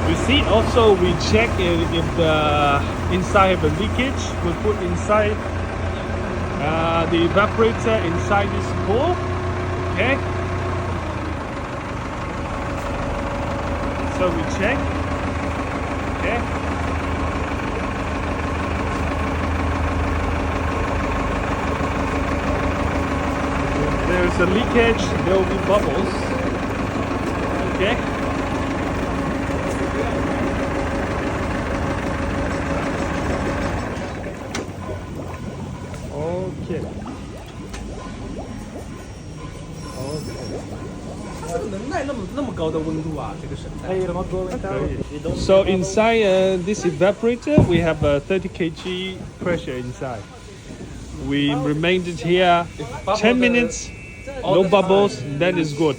You see, also we check if the inside have a leakage. We put inside the evaporator inside this bowl. Okay. So we check. Okay. If there's a leakage, there will be bubbles. Okay. Okay. So inside this evaporator, we have a 30 kg pressure inside. We remained it here 10 minutes, no bubbles, then it's good.